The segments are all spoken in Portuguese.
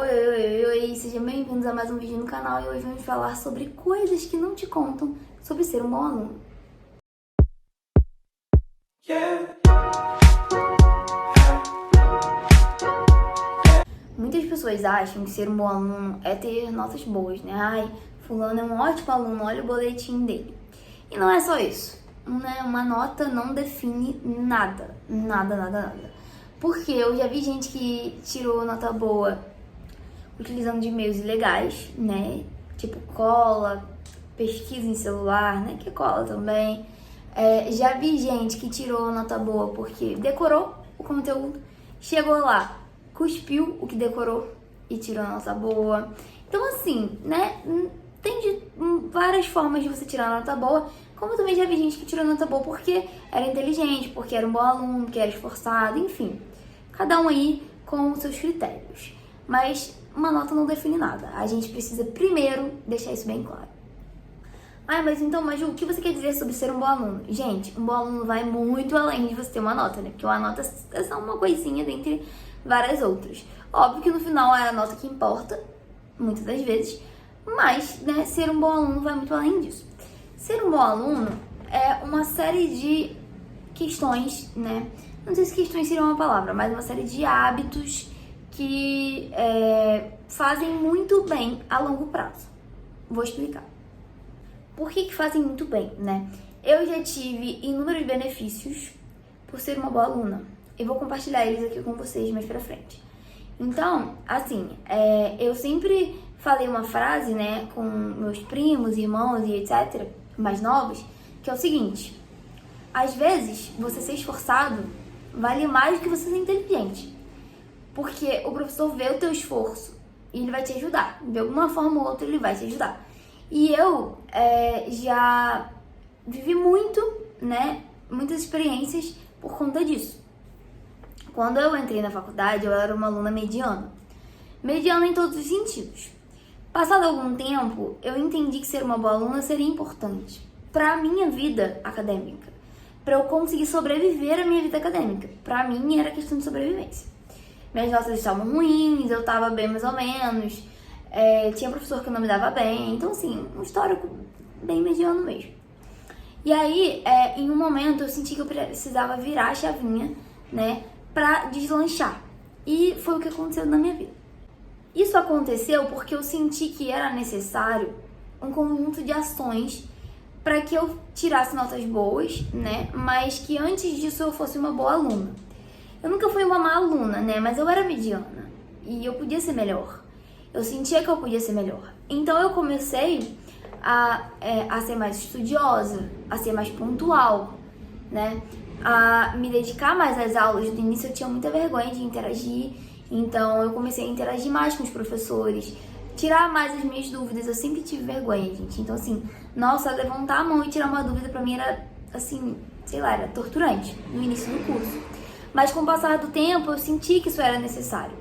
Oi, sejam bem-vindos a mais um vídeo no canal e hoje vamos falar sobre coisas que não te contam sobre ser um bom aluno. Muitas pessoas acham que ser um bom aluno é ter notas boas, né? Ai, fulano é um ótimo aluno, olha o boletim dele. E não é só isso, né? Uma nota não define nada. Porque eu já vi gente que tirou nota boa utilizando de meios ilegais, né? Tipo cola, pesquisa em celular, né? Que é cola também. Já vi gente que tirou nota boa porque decorou o conteúdo, chegou lá, cuspiu o que decorou e tirou nota boa. Então, assim, né? Tem várias formas de você tirar nota boa, como também já vi gente que tirou nota boa porque era inteligente, porque era um bom aluno, que era esforçado, enfim. Cada um aí com os seus critérios. Mas uma nota não define nada. A gente precisa primeiro deixar isso bem claro. Mas então, Maju, o que você quer dizer sobre ser um bom aluno? Gente, um bom aluno vai muito além de você ter uma nota, né? Porque uma nota é só uma coisinha dentre várias outras. Óbvio que no final é a nota que importa, muitas das vezes, mas, né, ser um bom aluno vai muito além disso. Ser um bom aluno é uma série de questões, né? Não sei se questões seriam uma palavra, mas uma série de hábitos que fazem muito bem a longo prazo. Vou explicar. Por que fazem muito bem, né? Eu já tive inúmeros benefícios por ser uma boa aluna. Eu vou compartilhar eles aqui com vocês mais pra frente. Então, assim, eu sempre falei uma frase, né, com meus primos, irmãos e etc., mais novos, que é o seguinte: às vezes, você ser esforçado vale mais do que você ser inteligente. Porque o professor vê o teu esforço e ele vai te ajudar. De alguma forma ou outra, ele vai te ajudar. E eu já vivi muito, né, muitas experiências por conta disso. Quando eu entrei na faculdade, eu era uma aluna mediana. Mediana em todos os sentidos. Passado algum tempo, eu entendi que ser uma boa aluna seria importante para a minha vida acadêmica, para eu conseguir sobreviver à minha vida acadêmica. Para mim, era questão de sobrevivência. Minhas notas estavam ruins, eu estava bem mais ou menos, tinha professor que não me dava bem, então assim, um histórico bem mediano mesmo. E aí, em um momento, eu senti que eu precisava virar a chavinha, né, pra deslanchar. E foi o que aconteceu na minha vida. Isso aconteceu porque eu senti que era necessário um conjunto de ações para que eu tirasse notas boas, né, mas que antes disso eu fosse uma boa aluna. Eu nunca fui uma má aluna, né, mas eu era mediana e eu podia ser melhor. Eu sentia que eu podia ser melhor. Então eu comecei a ser mais estudiosa, a ser mais pontual, né? A me dedicar mais às aulas. No início eu tinha muita vergonha de interagir, então eu comecei a interagir mais com os professores, tirar mais as minhas dúvidas. Eu sempre tive vergonha, gente. Então, assim, nossa, levantar a mão e tirar uma dúvida pra mim era, assim, sei lá, era torturante no início do curso. Mas com o passar do tempo eu senti que isso era necessário.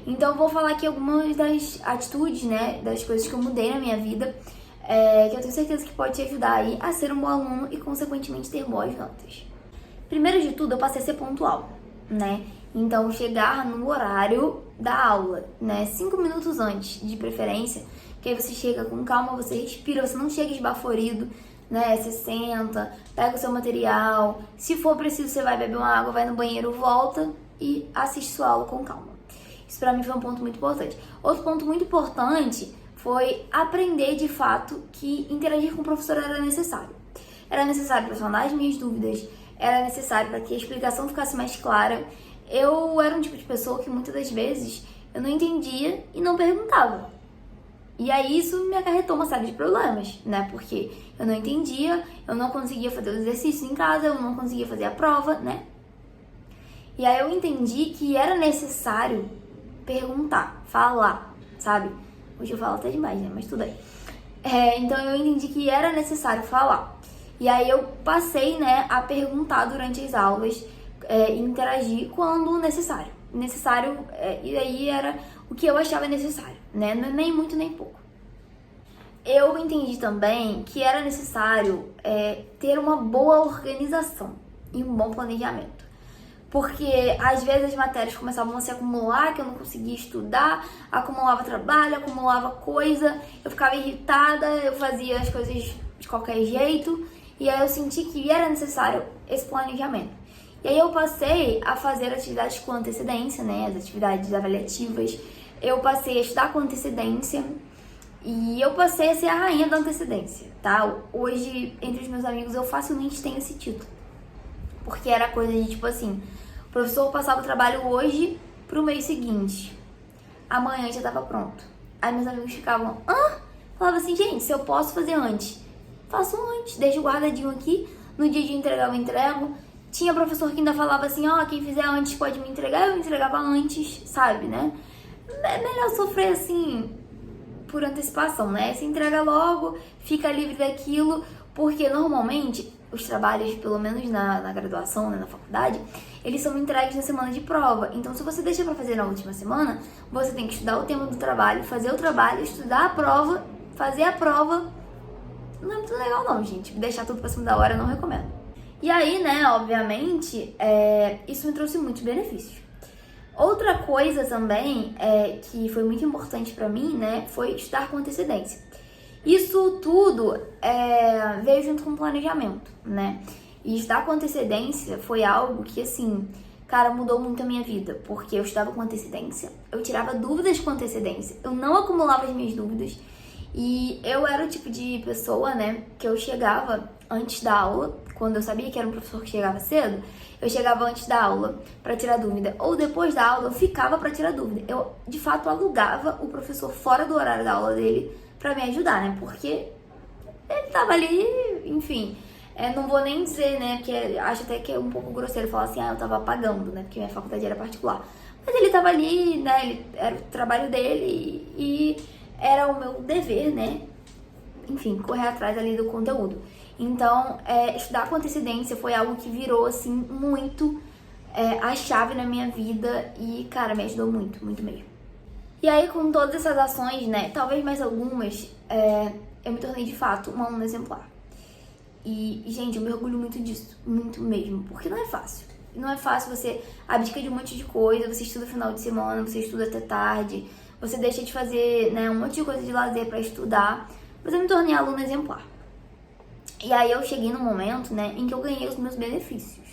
Então eu vou falar aqui algumas das atitudes, né, das coisas que eu mudei na minha vida, que eu tenho certeza que pode te ajudar aí a ser um bom aluno e, consequentemente, ter boas notas. Primeiro de tudo, eu passei a ser pontual, né? Então, chegar no horário da aula, né? 5 minutos antes, de preferência, que aí você chega com calma, você respira, você não chega esbaforido, né? Você senta, pega o seu material, se for preciso, você vai beber uma água, vai no banheiro, volta e assiste sua aula com calma. Isso pra mim foi um ponto muito importante. Outro ponto muito importante foi aprender de fato que interagir com o professor era necessário. Era necessário para sanar as minhas dúvidas, era necessário para que a explicação ficasse mais clara. Eu era um tipo de pessoa que muitas das vezes eu não entendia e não perguntava. E aí isso me acarretou uma série de problemas, né? Porque eu não entendia, eu não conseguia fazer os exercícios em casa, eu não conseguia fazer a prova, né? E aí eu entendi que era necessário perguntar, falar, sabe? Hoje eu falo até demais, né? Mas tudo bem. Então eu entendi que era necessário falar. E aí eu passei, né, a perguntar durante as aulas e interagir quando necessário. E aí era o que eu achava necessário, né? Nem muito nem pouco. Eu entendi também que era necessário ter uma boa organização e um bom planejamento. porque às vezes as matérias começavam a se acumular, que eu não conseguia estudar, acumulava trabalho, acumulava coisa, eu ficava irritada, eu fazia as coisas de qualquer jeito, e aí eu senti que era necessário esse planejamento. E aí eu passei a fazer atividades com antecedência, né, as atividades avaliativas, eu passei a estudar com antecedência, e eu passei a ser a rainha da antecedência, tá? Hoje, entre os meus amigos, eu facilmente tenho esse título. Porque era coisa de tipo assim, o professor passava o trabalho hoje pro mês seguinte. Amanhã já tava pronto. Aí meus amigos ficavam, Falava assim, gente, se eu posso fazer antes, faço antes, deixo guardadinho aqui, no dia de entregar eu entrego. Tinha professor que ainda falava assim, quem fizer antes pode me entregar, eu entregava antes, sabe, né? É melhor sofrer assim, por antecipação, né? Se entrega logo, fica livre daquilo, porque normalmente os trabalhos, pelo menos na graduação, né, na faculdade, eles são entregues na semana de prova. Então, se você deixa pra fazer na última semana, você tem que estudar o tema do trabalho, fazer o trabalho, estudar a prova, fazer a prova. Não é muito legal não, gente. Deixar tudo pra cima da hora eu não recomendo. E aí, né, obviamente, isso me trouxe muitos benefícios. Outra coisa também que foi muito importante pra mim, né, foi estudar com antecedência. Isso tudo veio junto com o planejamento, né? E estudar com antecedência foi algo que, assim, cara, mudou muito a minha vida. Porque eu estudava com antecedência, eu tirava dúvidas com antecedência, eu não acumulava as minhas dúvidas. E eu era o tipo de pessoa, né, que eu chegava antes da aula, quando eu sabia que era um professor que chegava cedo, eu chegava antes da aula pra tirar dúvida. Ou depois da aula, eu ficava pra tirar dúvida. Eu, de fato, alugava o professor fora do horário da aula dele pra me ajudar, né? Porque ele tava ali, enfim. Não vou nem dizer, né? Porque acho até que é um pouco grosseiro falar assim, eu tava pagando, né? Porque minha faculdade era particular. Mas ele tava ali, né? Era o trabalho dele e era o meu dever, né? Enfim, correr atrás ali do conteúdo. Então, estudar com antecedência foi algo que virou, assim, muito a chave na minha vida e, cara, me ajudou muito, muito mesmo. E aí, com todas essas ações, né, talvez mais algumas, eu me tornei, de fato, uma aluna exemplar. E, gente, eu me orgulho muito disso, muito mesmo, porque não é fácil. Não é fácil, você abdica de um monte de coisa, você estuda final de semana, você estuda até tarde, você deixa de fazer, né, um monte de coisa de lazer pra estudar, mas eu me tornei aluna exemplar. E aí eu cheguei no momento, né, em que eu ganhei os meus benefícios.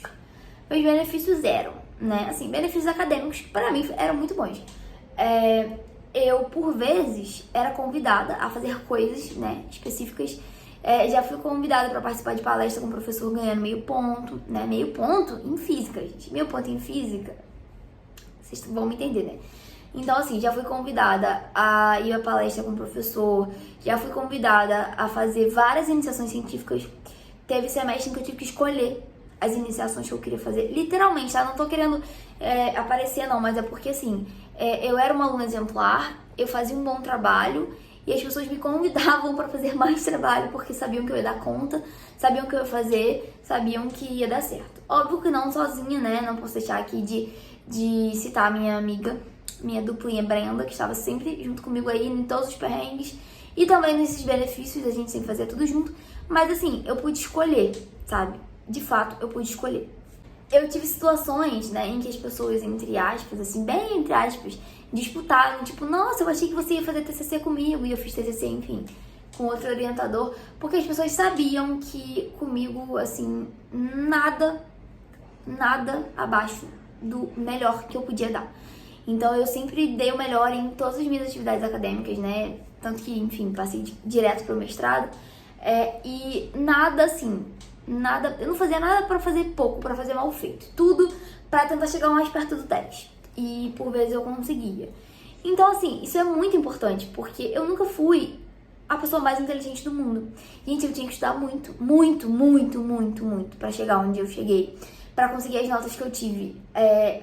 Meus benefícios eram, né, assim, benefícios acadêmicos que pra mim eram muito bons. Eu, por vezes, era convidada a fazer coisas, né, específicas. Já fui convidada para participar de palestra com o professor ganhando meio ponto, né, meio ponto em física, gente. Meio ponto em física, vocês vão me entender, né? Então, assim, já fui convidada a ir à palestra com o professor, já fui convidada a fazer várias iniciações científicas. Teve semestre em que eu tive que escolher as iniciações que eu queria fazer. Literalmente, tá? Não tô querendo aparecer, não, mas é porque, assim, eu era uma aluna exemplar, eu fazia um bom trabalho e as pessoas me convidavam para fazer mais trabalho porque sabiam que eu ia dar conta, sabiam que eu ia fazer, sabiam que ia dar certo. Óbvio que não sozinha, né? Não posso deixar aqui de citar a minha amiga, minha duplinha Brenda, que estava sempre junto comigo aí em todos os perrengues e também nesses benefícios, a gente sempre fazia tudo junto. Mas assim, eu pude escolher, sabe? De fato, eu pude escolher. Eu tive situações, né, em que as pessoas, entre aspas, assim, bem entre aspas, disputaram, tipo, nossa, eu achei que você ia fazer TCC comigo, e eu fiz TCC, enfim, com outro orientador, porque as pessoas sabiam que comigo, assim, nada abaixo do melhor que eu podia dar. Então, eu sempre dei o melhor em todas as minhas atividades acadêmicas, né, tanto que, enfim, passei direto pro mestrado, e nada, assim, eu não fazia nada pra fazer pouco, pra fazer mal feito. Tudo pra tentar chegar o mais perto do 10. E por vezes eu conseguia. Então, assim, isso é muito importante, porque eu nunca fui a pessoa mais inteligente do mundo. Gente, eu tinha que estudar muito, muito, muito, muito, muito pra chegar onde eu cheguei. Pra conseguir as notas que eu tive.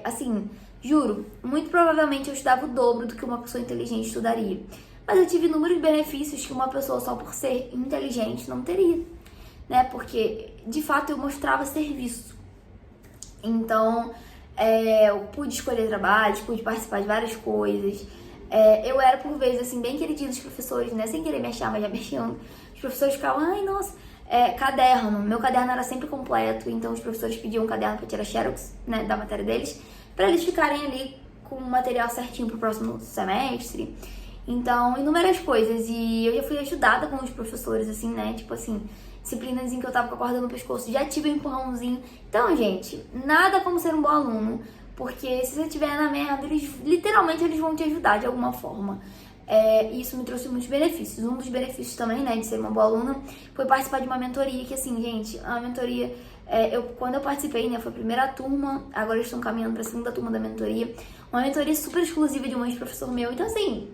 Assim, juro, muito provavelmente eu estudava o dobro do que uma pessoa inteligente estudaria. Mas eu tive inúmeros benefícios que uma pessoa só por ser inteligente não teria. Né? Porque, de fato, eu mostrava serviço. Então, eu pude escolher trabalhos, pude participar de várias coisas. Eu era, por vezes, assim, bem queridinha dos professores, né? Sem querer me achar, mas já me achando. Os professores ficavam, ai, nossa, caderno. Meu caderno era sempre completo, então os professores pediam um caderno para tirar xerox, né, da matéria deles, para eles ficarem ali com o material certinho pro próximo semestre. Então, inúmeras coisas. E eu já fui ajudada com os professores, assim, né? Tipo assim, disciplinas em que eu tava com a corda no pescoço, já tive um empurrãozinho. Então, gente, nada como ser um bom aluno, porque se você estiver na merda, literalmente eles vão te ajudar de alguma forma. E isso me trouxe muitos benefícios. Um dos benefícios também, né, de ser uma boa aluna, foi participar de uma mentoria, que assim, gente, a mentoria, quando eu participei, né, foi a primeira turma, agora eles estão caminhando pra segunda turma da mentoria, uma mentoria super exclusiva de um ex-professor meu, então assim,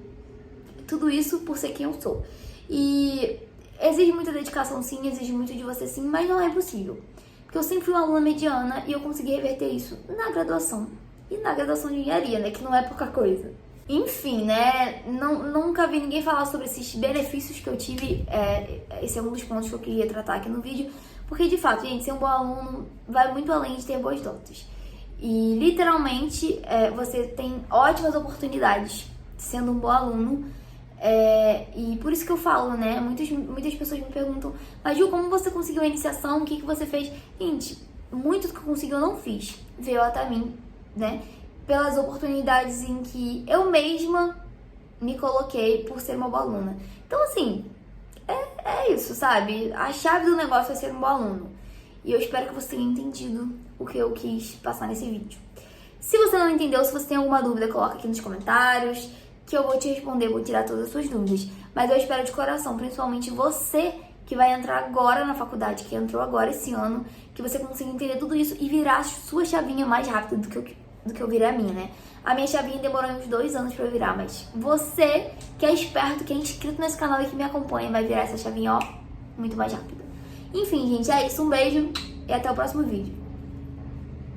tudo isso por ser quem eu sou. E exige muita dedicação sim, exige muito de você sim, mas não é impossível. Porque eu sempre fui uma aluna mediana e eu consegui reverter isso na graduação. E na graduação de engenharia, né, que não é pouca coisa. Enfim, né, nunca vi ninguém falar sobre esses benefícios que eu tive, esse é um dos pontos que eu queria tratar aqui no vídeo, porque de fato, gente, ser um bom aluno vai muito além de ter boas notas. E literalmente, você tem ótimas oportunidades sendo um bom aluno, e por isso que eu falo, né, muitas pessoas me perguntam, mas Ju, como você conseguiu a iniciação, o que você fez? Gente, muito do que eu consegui eu não fiz, veio até mim, né, pelas oportunidades em que eu mesma me coloquei por ser uma boa aluna. Então, assim, é isso, sabe? A chave do negócio é ser um bom aluno. E eu espero que você tenha entendido o que eu quis passar nesse vídeo. Se você não entendeu, se você tem alguma dúvida, coloca aqui nos comentários, que eu vou te responder, vou tirar todas as suas dúvidas. Mas eu espero de coração, principalmente você que vai entrar agora na faculdade, que entrou agora esse ano, que você consiga entender tudo isso e virar a sua chavinha mais rápido do que eu virei a minha, né? A minha chavinha demorou uns 2 anos pra eu virar, mas você que é esperto, que é inscrito nesse canal e que me acompanha, vai virar essa chavinha, ó, muito mais rápido. Enfim, gente, é isso. Um beijo e até o próximo vídeo.